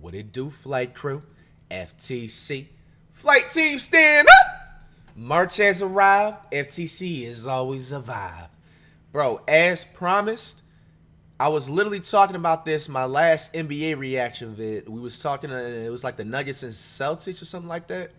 What it do, flight crew? FTC. Flight team stand up! March has arrived. FTC is always a vibe. Bro, as promised, I was literally talking about this my last NBA reaction vid. We was talking, it was like the Nuggets and Celtics or something like that.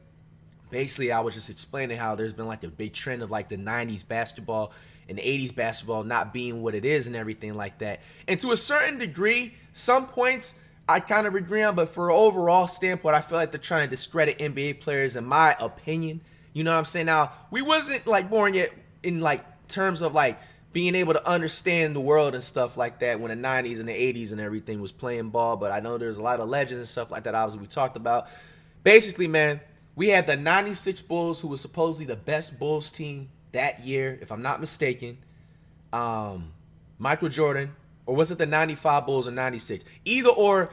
Basically, I was just explaining how there's been like a big trend of like the 90s basketball and the 80s basketball not being what it is and everything like that. And to a certain degree, some points I kind of agree on, but for an overall standpoint, I feel like they're trying to discredit NBA players, in my opinion. You know what I'm saying? Now, we wasn't like born yet in like terms of like being able to understand the world and stuff like that when the 90s and the 80s and everything was playing ball, but I know there's a lot of legends and stuff like that, obviously, we talked about. Basically, man, we had the 96 Bulls, who was supposedly the best Bulls team that year, if I'm not mistaken. Michael Jordan, or was it the 95 Bulls or 96? Either or,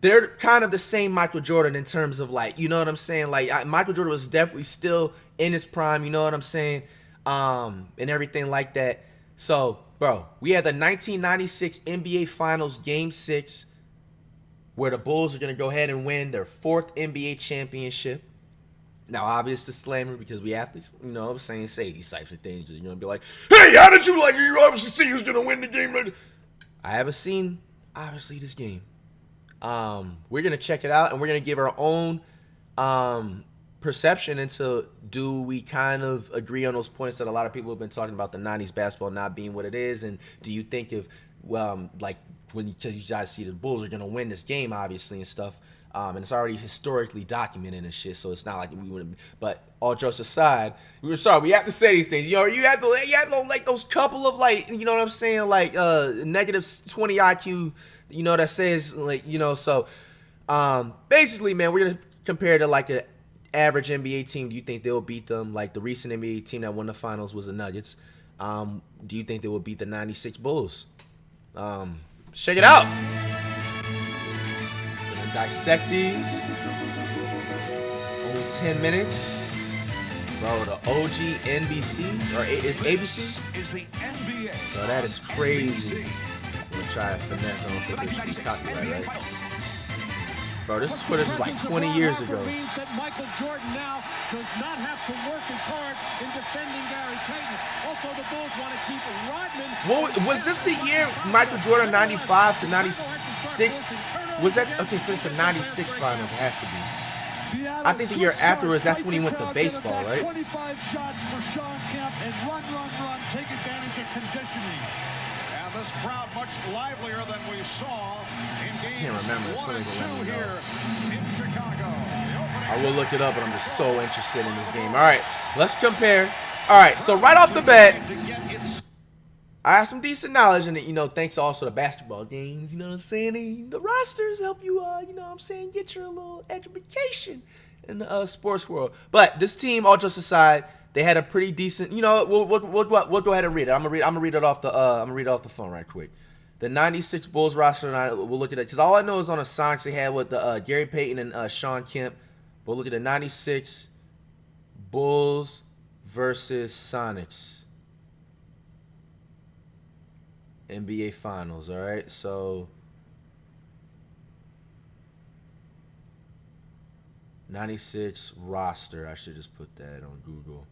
they're kind of the same Michael Jordan in terms of like, you know what I'm saying? Like, Michael Jordan was definitely still in his prime, you know what I'm saying? And everything like that. So, bro, we had the 1996 NBA Finals Game 6, where the Bulls are going to go ahead and win their 4th NBA championship. Now, obvious disclaimer, because we have to, you know what I'm saying, say these types of things. You're going to be like, hey, how did you like, you obviously see who's going to win the game? I haven't seen, obviously, this game. We're going to check it out, and we're going to give our own perception into, do we kind of agree on those points that a lot of people have been talking about the 90s basketball not being what it is, and do you think if, like, when you guys see the Bulls are going to win this game, obviously, and stuff, and it's already historically documented and shit, so it's not like we wouldn't. But all jokes aside, we have to say these things. You know, you have to like those couple of like, you know what I'm saying, like negative 20 IQ, you know, that says like, you know. So basically, man, we're gonna compare to like an average NBA team. Do you think they'll beat them? Like the recent NBA team that won the finals was the Nuggets. Do you think they will beat the 96 Bulls? Check it out. Dissect these. Only 10 minutes. Bro, the OG NBC, or is ABC? Is the NBA. Bro, that is crazy. I'm gonna try to finesse. I don't think it should be copyright, right? Bro, this footage is like 20 years ago. Means that Michael Jordan now does not have to work as hard in defending Gary Payton. Also, the Bulls want to keep Rodman. What was this the year Michael Jordan 95 to 96? Was that okay? So it's the 96 finals. It has to be. I think the year afterwards, that's when he went to baseball, right? 25 shots for Sean Kemp and run, take advantage of conditioning. And this crowd much livelier than we saw in games. I can't remember. If somebody can let me know. Here in Chicago. I will look it up, but I'm just so interested in this game. All right, let's compare. All right, so right off the bat, I have some decent knowledge in it, you know, thanks also to basketball games, you know what I'm saying? And the rosters help you, you know what I'm saying, get your little education in the sports world. But this team, all jokes aside, they had a pretty decent, you know, we'll go ahead and read it. I'm gonna read it off the phone right quick. The 96 Bulls roster, and we'll look at it, because all I know is on the Sonics they had with the Gary Payton and Sean Kemp. We'll look at the 96 Bulls versus Sonics. NBA Finals, all right? So 96 roster. I should just put that on Google.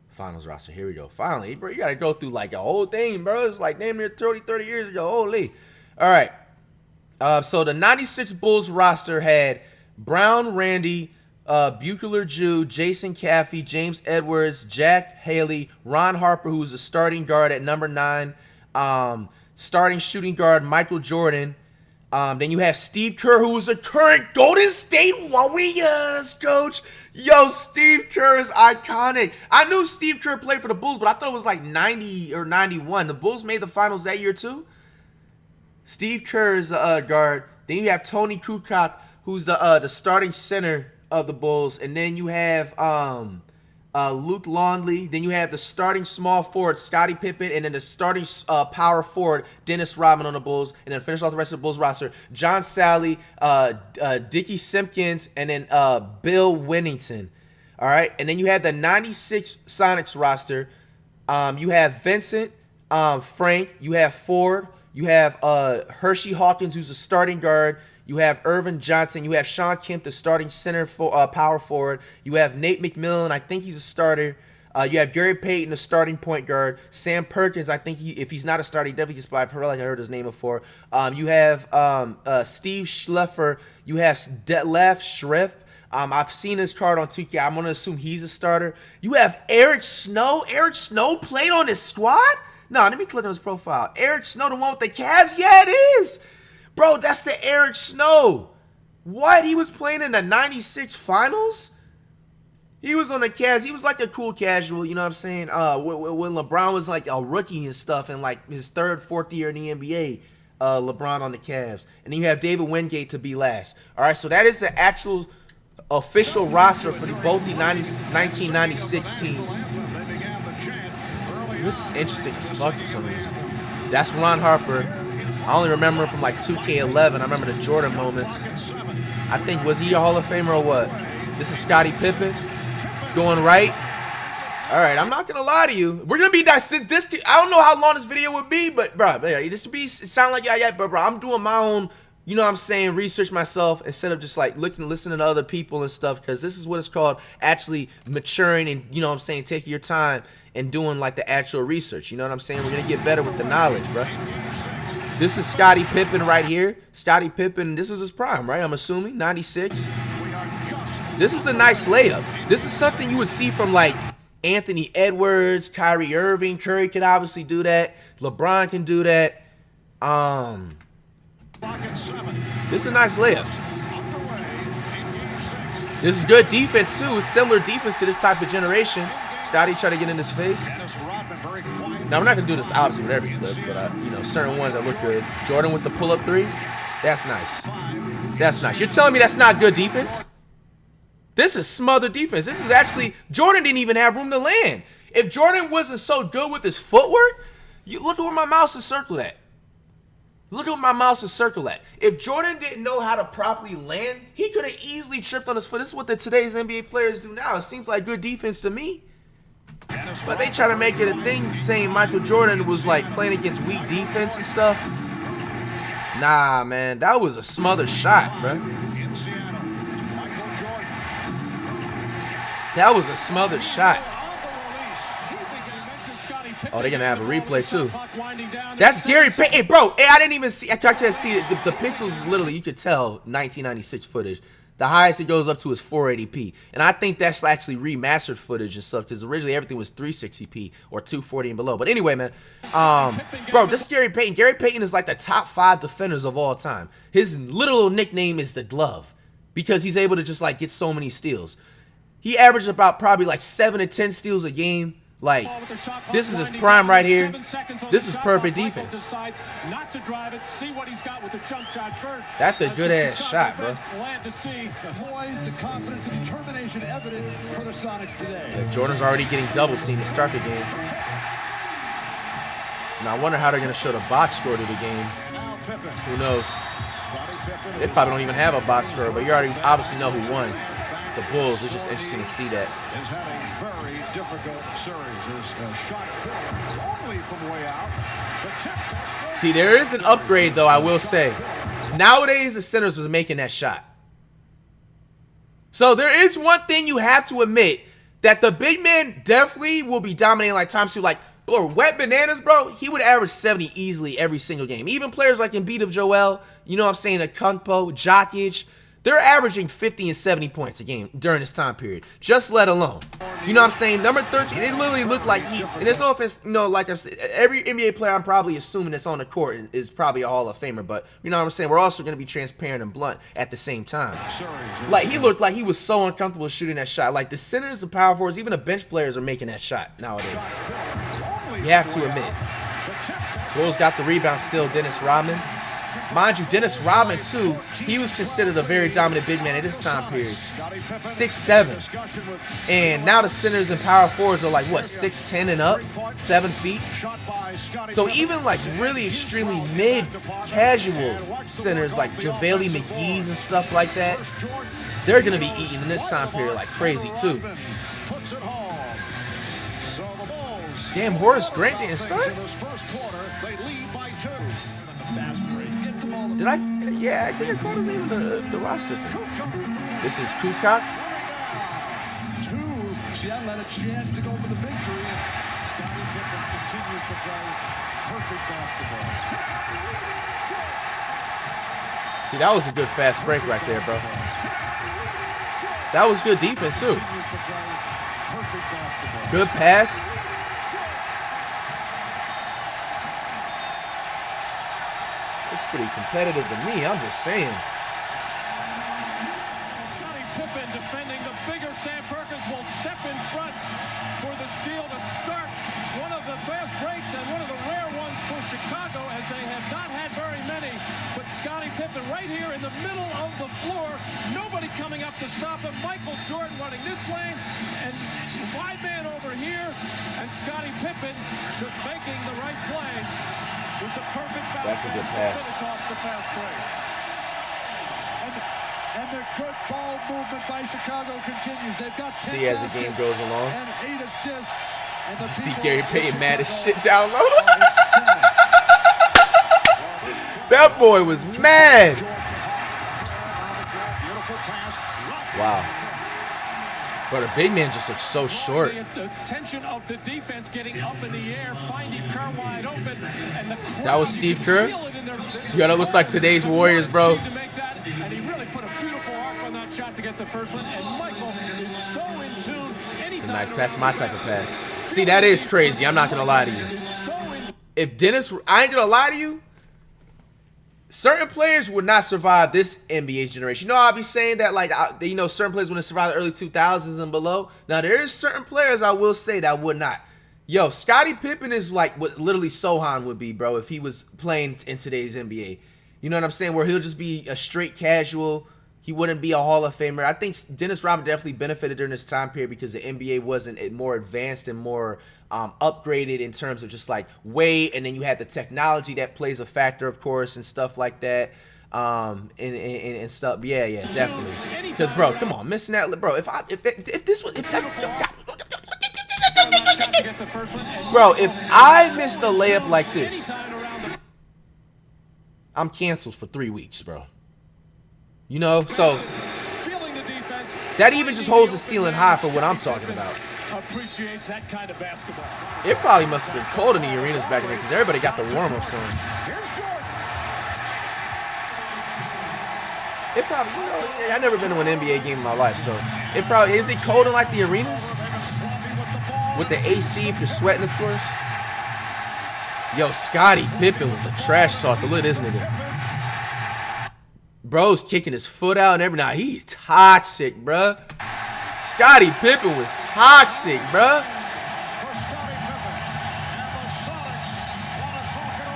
Finals roster. Here we go. Finally, bro, you got to go through like a whole thing, bro. It's like damn near 30 years ago. Holy. All right. So the 96 Bulls roster had Brown, Randy, Buechler Jew, Jason Caffey, James Edwards, Jack Haley, Ron Harper, who's a starting guard at number 9, starting shooting guard Michael Jordan. Then you have Steve Kerr, who is a current Golden State Warriors coach. Yo, Steve Kerr is iconic. I knew Steve Kerr played for the Bulls, but I thought it was like 90 or 91. The Bulls made the finals that year too. Steve Kerr is a guard. Then you have Tony Kukoc, who's the starting center of the Bulls, and then you have Luke Longley. Then you have the starting small forward Scottie Pippen, and then the starting power forward Dennis Rodman on the Bulls, and then finish off the rest of the Bulls roster: John Sally, Dickie Simpkins, and then Bill Winnington. All right, and then you have the 96 Sonics roster: You have Vincent, Frank. You have Ford. You have Hershey Hawkins, who's a starting guard. You have Irvin Johnson. You have Sean Kemp, the starting center for power forward. You have Nate McMillan. I think he's a starter. You have Gary Payton, the starting point guard. Sam Perkins, I think if he's not a starter, he definitely gets by. I feel like I heard his name before. You have Steve Schleffer. You have Detlef Schrempf. I've seen his card on 2K. I'm going to assume he's a starter. You have Eric Snow. Eric Snow played on his squad? No, let me click on his profile. Eric Snow, the one with the Cavs? Yeah, it is. Bro, that's the Eric Snow. What? He was playing in the 96 finals? He was on the Cavs. He was like a cool casual, you know what I'm saying? When LeBron was like a rookie and stuff and like his third, fourth year in the NBA, LeBron on the Cavs. And then you have David Wingate to be last. All right, so that is the actual official roster for both the 1996 teams. This is interesting as fuck for some reason. That's Ron Harper. I only remember from like 2K11. I remember the Jordan moments. I think, was he a Hall of Famer or what? This is Scottie Pippen going right. All right, I'm not gonna lie to you. We're gonna be this. I don't know how long this video would be, but bro, this to be sound like but bro, I'm doing my own. You know what I'm saying? Research myself instead of just like listening to other people and stuff, because this is what it's called actually maturing and, you know what I'm saying, taking your time and doing like the actual research. You know what I'm saying? We're going to get better with the knowledge, bro. This is Scottie Pippen right here. Scottie Pippen, this is his prime, right? I'm assuming, 96. This is a nice layup. This is something you would see from like Anthony Edwards, Kyrie Irving. Curry can obviously do that. LeBron can do that. This is a nice layup. This is good defense too. It's similar defense to this type of generation. Scotty tried to get in his face. Now I'm not gonna do this obviously with every clip, but you know, certain ones that look good. Jordan with the pull-up three. That's nice. That's nice. You're telling me that's not good defense? This is smothered defense. This is actually, Jordan didn't even have room to land. If Jordan wasn't so good with his footwork, you look at where my mouse is circled at. Look at what my mouse is circled at. If Jordan didn't know how to properly land, he could have easily tripped on his foot. This is what today's NBA players do now. It seems like good defense to me. But they try to make it a thing saying Michael Jordan was like playing against weak defense and stuff. Nah, man, that was a smothered shot, bro. That was a smothered shot. Oh, they're going to have a replay, too. That's Gary Payton. Hey, bro, hey, I didn't even see. I can't see it. The pixels is literally, you could tell, 1996 footage. The highest it goes up to is 480p. And I think that's actually remastered footage and stuff, because originally everything was 360p or 240 and below. But anyway, man, bro, this is Gary Payton. Gary Payton is like the top 5 defenders of all time. His literal nickname is the Glove, because he's able to just like get so many steals. He averaged about probably like 7 to 10 steals a game. Like, this is his prime right here. This is perfect defense. That's a good ass shot, bro. Yeah, Jordan's already getting double teamed to start the game. Now I wonder how they're gonna show the box score to the game. Who knows? They probably don't even have a box score, but you already obviously know who won. The Bulls. It's just interesting to see that. Has had a very difficult series. His shot only from way out. See, there is an upgrade, though, I will say. Nowadays, the centers is making that shot. So there is one thing you have to admit, that the big man definitely will be dominating like times two. Like, bro, Wet Bananas, bro, he would average 70 easily every single game. Even players like Embiid of Joel, you know what I'm saying, the Kumpo, Jokic, they're averaging 50 and 70 points a game during this time period, just let alone. You know what I'm saying? Number 13, they literally look like he, and there's no offense, you know, like I've said, every NBA player I'm probably assuming that's on the court is probably a Hall of Famer, but you know what I'm saying? We're also going to be transparent and blunt at the same time. Like, he looked like he was so uncomfortable shooting that shot. Like, the centers, the power forwards, even the bench players are making that shot nowadays. You have to admit. Bulls got the rebound still, Dennis Rodman. Mind you, Dennis Rodman, too, he was considered a very dominant big man at this time period. 6'7". And now the centers and power forwards are like, what, 6'10" and up? 7 feet? So even like really extremely mid-casual centers like JaVale McGee's and stuff like that, they're going to be eating in this time period like crazy, too. Damn, Horace Grant didn't start? In this first quarter, they lead by 2. Fast break. Get the ball. Did I? Yeah, I think I called his name in the roster thing. This is Kukoc. 2. Seattle had a chance to go for the victory. And Scottie Pippen continues to play perfect basketball. See, that was a good fast break right there, bro. That was good defense, too. Continues to play perfect basketball. Good pass. It's pretty competitive to me, I'm just saying. Scottie Pippen defending the bigger Sam Perkins will step in front for the steal to start one of the fast breaks and one of the rare ones for Chicago, as they have not had very many. But Scottie Pippen right here in the middle of the floor, nobody coming up to stop him. Michael Jordan running this lane and wide man over here, and Scottie Pippen just making the right play with the perfect bounce. That's a good pass. To finish off the fast break. And the good ball movement by Chicago continues. They've got 10 See, as the game goes along, and 8 assists. And the you see people Gary in Payton mad as Chicago shit down low. are ecstatic. That boy was mad. Beautiful pass. Wow. But the big man just looks so short. The tension of the defense getting up in the air, finding Kerr wide open, and the crowd, That was Steve you Kerr? can feel it in their Yeah, that looks like today's Warriors, bro. To make that, and he really put a beautiful arc on that shot to get the first one. And Michael is so in tune. It's a nice pass, my type of pass. See, that is crazy. I'm not gonna lie to you. If Dennis, I ain't gonna lie to you. Certain players would not survive this NBA generation. You know, I'll be saying that, like, you know, certain players wouldn't survive the early 2000s and below. Now, there is certain players I will say that would not. Yo, Scottie Pippen is like what literally Sohan would be, bro, if he was playing in today's NBA. You know what I'm saying? Where he'll just be a straight casual. He wouldn't be a Hall of Famer. I think Dennis Rodman definitely benefited during this time period because the NBA wasn't more advanced and more upgraded in terms of just like weight, and then you had the technology that plays a factor, of course, and stuff like that, and stuff. Yeah, definitely. Because, bro, come on, missing that, bro. If I missed a layup like this, I'm canceled for 3 weeks, bro. You know, so that even just holds the ceiling high for what I'm talking about. Appreciates that kind of basketball. It probably must have been cold in the arenas back then because everybody got the warm-ups on. Here's Jordan. It probably, you know, I've never been to an NBA game in my life, so it probably, is it cold in like the arenas? With the AC, if you're sweating, of course. Yo, Scottie Pippen was a trash talker. Look at this nigga. Bro's kicking his foot out and everything. Nah, he's toxic, bruh. Scottie Pippen was toxic, bruh. For Scottie Pippen. And the Sonics want to talk it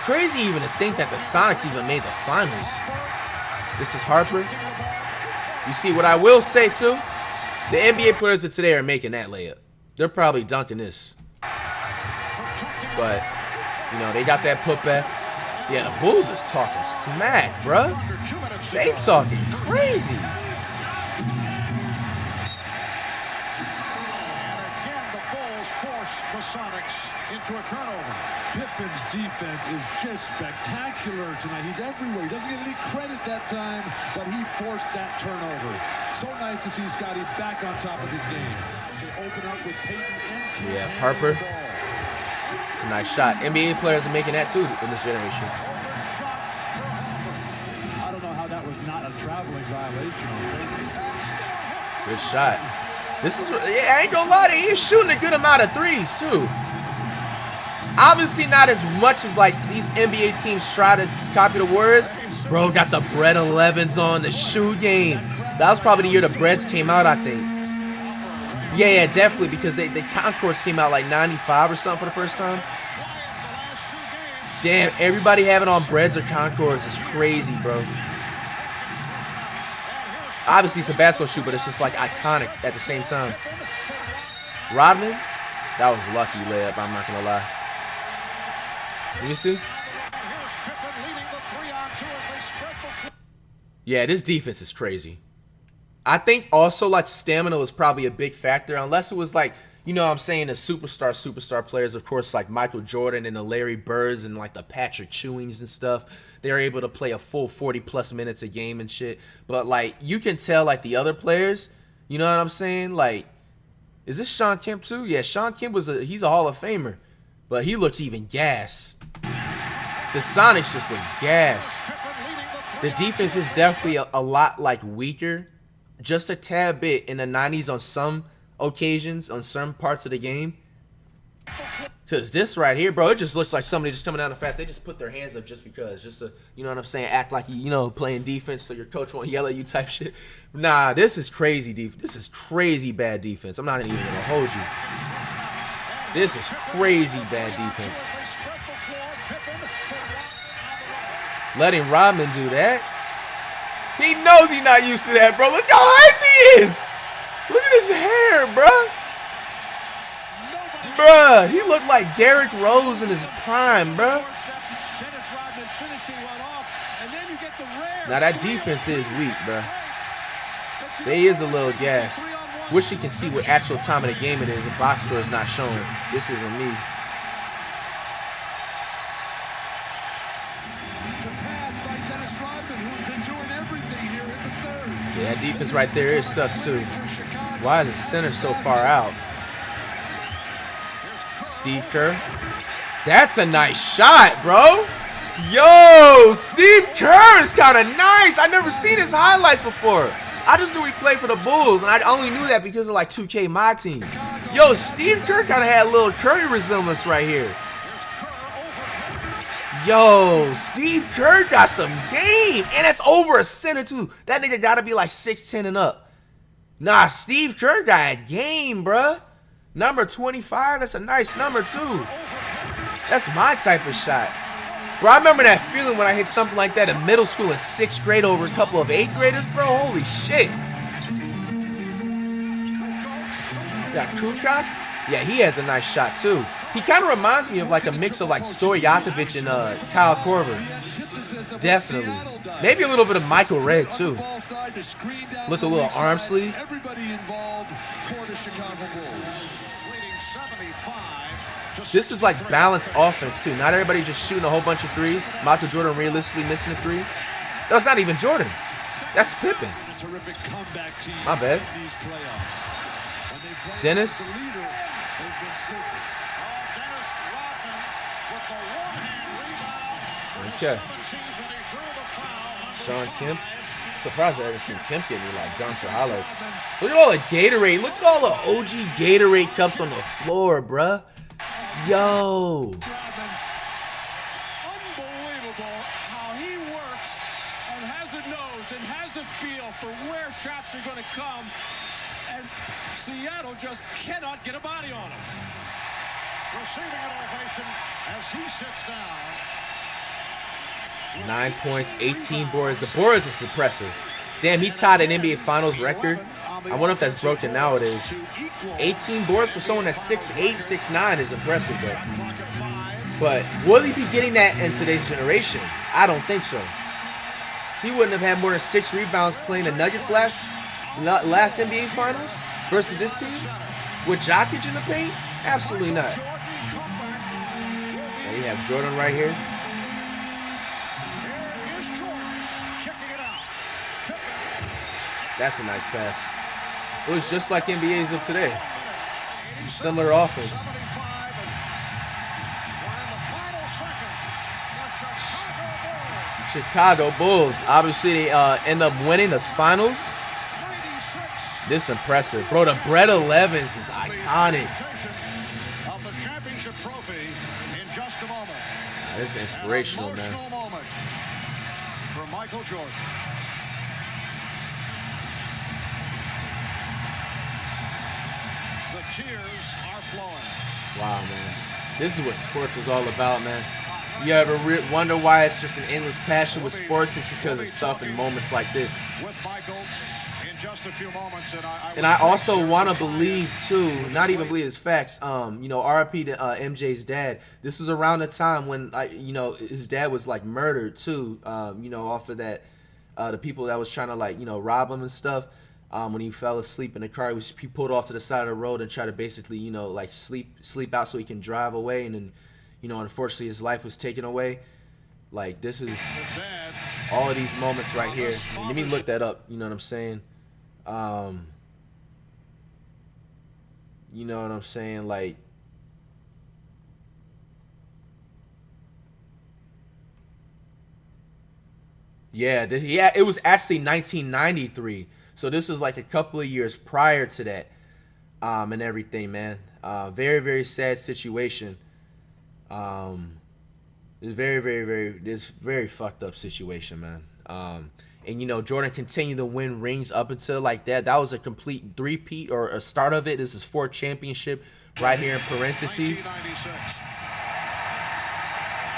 over. Crazy even to think that the Sonics even made the finals. This is Harper. You see, what I will say, too, the NBA players of today are making that layup. They're probably dunking this. But, you know, they got that putback. Yeah, the Bulls is talking smack, bruh. They talking crazy. And again, the Bulls force the Sonics into a turnover. Pippen's defense is just spectacular tonight. He's everywhere. He doesn't get any credit that time, but he forced that turnover. So nice to see Scottie back on top of his game. They open up with Payton and We have Harper. It's a nice shot. NBA players are making that too in this generation. I don't know how that was not a traveling violation. Good shot. This is, yeah, I ain't gonna lie to you, he's shooting a good amount of threes too. Obviously not as much as like these NBA teams try to copy the Warriors. Bro got the Bread 11s on, the shoe game. That was probably the year the Breads came out, I think. Yeah, definitely, because the Concords came out like 95 or something for the first time. Damn, everybody having on Breads or Concords is crazy, bro. Obviously, it's a basketball shoe, but it's just like iconic at the same time. Rodman, that was a lucky layup, I'm not gonna lie. Let me see. Yeah, this defense is crazy. I think also like stamina was probably a big factor, unless it was like, you know what I'm saying, the superstar players, of course, like Michael Jordan and the Larry Birds and like the Patrick Ewings and stuff. They're able to play a full 40 plus minutes a game and shit. But like you can tell like the other players, you know what I'm saying? Like, is this Sean Kemp too? Yeah, Sean Kemp he's a Hall of Famer. But he looks even gassed. The Sonics just look gassed. The defense is definitely a lot like weaker, just a tad bit in the 90s on some occasions, on some parts of the game. Because this right here, bro, it just looks like somebody just coming down the fast. They just put their hands up just because, just to, you know what I'm saying, act like you know, playing defense so your coach won't yell at you type shit. Nah, this is crazy defense. This is crazy bad defense. I'm not even gonna hold you. This is crazy bad defense. Letting Rodman do that. He knows he's not used to that, bro. Look how hyped he is. Look at his hair, bro. Bruh, he looked like Derrick Rose in his prime, bruh. Now that defense is weak, bruh. They is a little gassed. Wish you can see what actual time of the game it is. The box score is not showing. This isn't me. Yeah, that defense right there is sus too. Why is the center so far out? Steve Kerr. That's a nice shot, bro. Yo, Steve Kerr is kind of nice. I never seen his highlights before. I just knew he played for the Bulls, and I only knew that because of like 2K My Team. Yo, Steve Kerr kind of had a little Curry resemblance right here. Yo, Steve Kerr got some game, and that's over a center too. That nigga gotta be like 6'10" and up. Nah, Steve Kerr got a game, bruh. Number 25, that's a nice number too. That's my type of shot. Bro, I remember that feeling when I hit something like that in middle school in 6th grade over a couple of 8th graders, bro. Holy shit. Got Kukoc? Yeah, he has a nice shot too. He kind of reminds me of like a mix of like Stojakovic and Kyle Korver. Definitely. Maybe a little bit of Michael Redd too. Look, a little arm sleeve. This is like balanced offense too. Not everybody just shooting a whole bunch of threes. Michael Jordan realistically missing a three. That's not even Jordan. That's Pippen. My bad. Dennis. Okay. Sean Kemp. Surprised I haven't seen Kemp get any like dunks or highlights. Look at all the Gatorade. Look at all the OG Gatorade cups on the floor, bruh. Yo. Unbelievable how he works and has a nose and has a feel for where shots are going to come. And Seattle just cannot get a body on him. Receiving an ovation as he sits down. 9 points, 18 boards. The boards is impressive. Damn, he tied an NBA Finals record. I wonder if that's broken nowadays. 18 boards for someone that's 6'8", 6'9" is impressive, though. But will he be getting that in today's generation? I don't think so. He wouldn't have had more than 6 rebounds playing the Nuggets last NBA Finals versus this team? With Jokic in the paint? Absolutely not. Now you have Jordan right here. That's a nice pass. It was just like NBA's of today. Similar offense. Chicago Bulls. Obviously, they end up winning the finals. This is impressive. Bro, the Brett 11s is iconic. Of the championship trophy in just a moment. This is inspirational, man. Moment for Michael Jordan. The tears are flowing. Wow, man. This is what sports is all about, man. You ever wonder why it's just an endless passion with sports? It's just because of stuff and moments like this. With Michael in just a few moments, and I also want to believe too, not even believe it's facts. You know, RIP to MJ's dad. This was around the time when, you know, his dad was like murdered too. You know, off of that, the people that was trying to like, you know, rob him and stuff. When he fell asleep in the car, he pulled off to the side of the road and tried to basically, like sleep out so he can drive away. And then, unfortunately his life was taken away. Like, this is all of these moments right here. Let me look that up. You know what I'm saying? You know what I'm saying? Like, yeah, it was actually 1993. So this was like a couple of years prior to that, and everything, man. Very, very sad situation. It's very fucked up situation, man. And Jordan continued to win rings up until like that. That was a complete three-peat or a start of it. This is 4th championship right here in parentheses.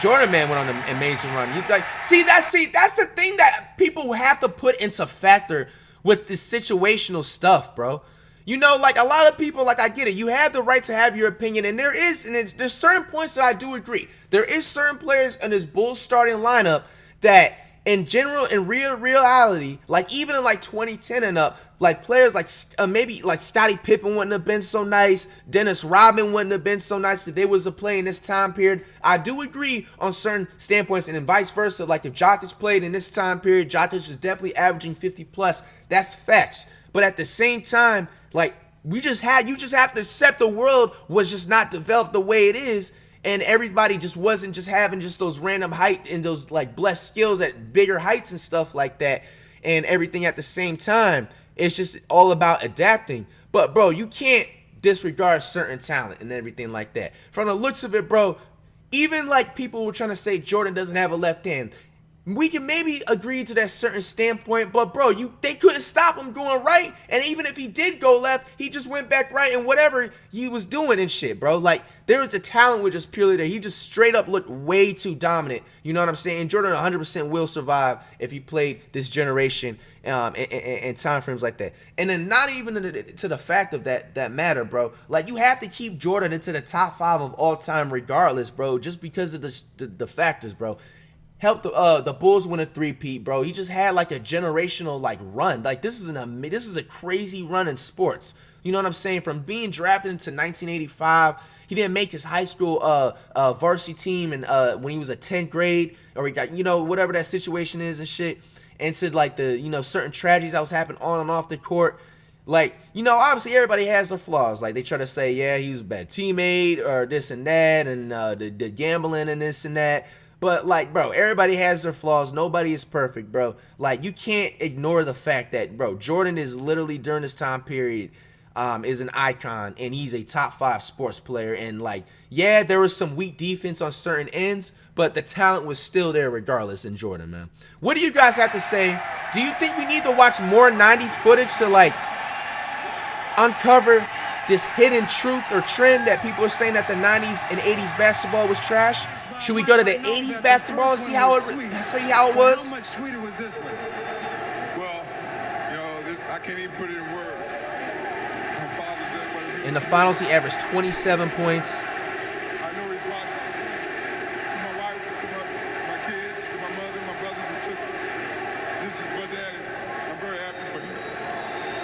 Jordan, man, went on an amazing run. That's the thing that people have to put into factor with this situational stuff, bro. Like a lot of people, like, I get it. You have the right to have your opinion, and there's certain points that I do agree. There is certain players in this Bulls starting lineup that, in general, in reality, like even in like 2010 and up, like players like maybe like Scottie Pippen wouldn't have been so nice. Dennis Rodman wouldn't have been so nice if they was a play in this time period. I do agree on certain standpoints, and then vice versa. Like if Jokic played in this time period, Jokic was definitely averaging 50 plus. That's facts. But at the same time, like you just have to accept the world was just not developed the way it is. And everybody just wasn't just having just those random height and those like blessed skills at bigger heights and stuff like that and everything at the same time. It's just all about adapting. But, bro, you can't disregard certain talent and everything like that. From the looks of it, bro, even like people were trying to say Jordan doesn't have a left hand. We can maybe agree to that certain standpoint, but bro, they couldn't stop him going right, and even if he did go left, he just went back right and whatever he was doing and shit, bro. Like, there was the talent was just purely there. He just straight up looked way too dominant. You know what I'm saying? Jordan 100% will survive if he played this generation and time frames like that. And then not even to the fact of that matter, bro. Like, you have to keep Jordan into the top 5 of all time regardless, bro, just because of the factors, bro. Helped the Bulls win a three-peat, bro. He just had like a generational like run. Like this is a crazy run in sports. You know what I'm saying? From being drafted into 1985, he didn't make his high school varsity team and when he was a 10th grade, or he got whatever that situation is and shit. And to like the certain tragedies that was happening on and off the court. Like, obviously everybody has their flaws. Like they try to say, yeah, he was a bad teammate or this and that, and the gambling and this and that. But, like, bro, everybody has their flaws. Nobody is perfect, bro. Like, you can't ignore the fact that, bro, Jordan is literally, during this time period, is an icon, and he's a top 5 sports player. And, like, yeah, there was some weak defense on certain ends, but the talent was still there regardless in Jordan, man. What do you guys have to say? Do you think we need to watch more 90s footage to, like, uncover this hidden truth or trend that people are saying that the 90s and 80s basketball was trash? Should we go to the 80s basketball and see how it was? How much sweeter was this one? Well, I can't even put it in words. My father's there, In the finals, he averaged 27 points. I know he's watching. To my wife, to my kids, to my mother, my brothers and sisters. This is for Daddy. I'm very happy for him.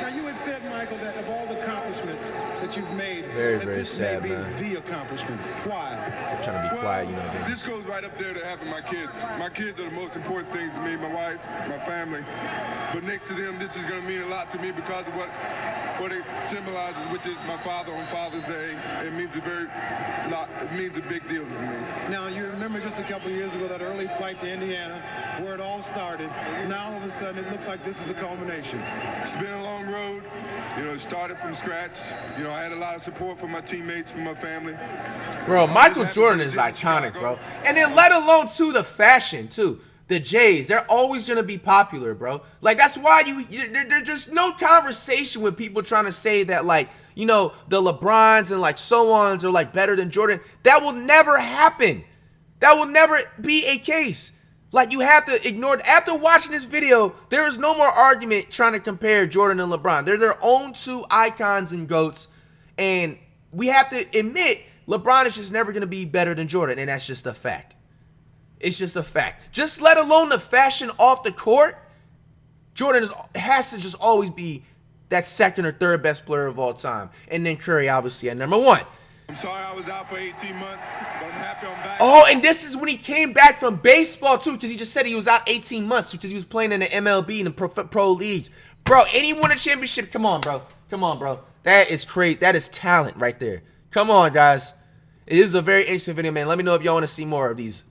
Now, you had said, Michael, that of all the accomplishments that you've made, Very, that very this sad, may be man. the accomplishment. Why? I'm trying to be quiet, This goes right up there to having my kids. My kids are the most important things to me, my wife, my family. But next to them, this is going to mean a lot to me because of what it symbolizes, which is my father on Father's Day. It means it means a big deal to me. Now, you remember just a couple of years ago that early flight to Indiana where it all started. Now, all of a sudden, it looks like this is a culmination. It's been a long road. It started from scratch. I had a lot of support from my teammates, from my family. Bro, Michael Jordan is iconic, bro. And then let alone, too, the fashion, too. The Jays, they're always going to be popular, bro. Like, that's why there's just no conversation with people trying to say that, like, the LeBrons and, like, so-ons are, like, better than Jordan. That will never happen. That will never be a case. Like, you have to ignore it. After watching this video, there is no more argument trying to compare Jordan and LeBron. They're their own 2 icons and GOATs. And we have to admit, LeBron is just never going to be better than Jordan. And that's just a fact. It's just a fact. Just let alone the fashion off the court, Jordan has to just always be That's second or third best player of all time. And then Curry, obviously, at number 1. I'm sorry I was out for 18 months, but I'm happy I'm back. Oh, and this is when he came back from baseball, too, because he just said he was out 18 months because he was playing in the MLB and the pro leagues. Bro, and he won a championship. Come on, bro. Come on, bro. That is crazy. That is talent right there. Come on, guys. It is a very interesting video, man. Let me know if y'all want to see more of these.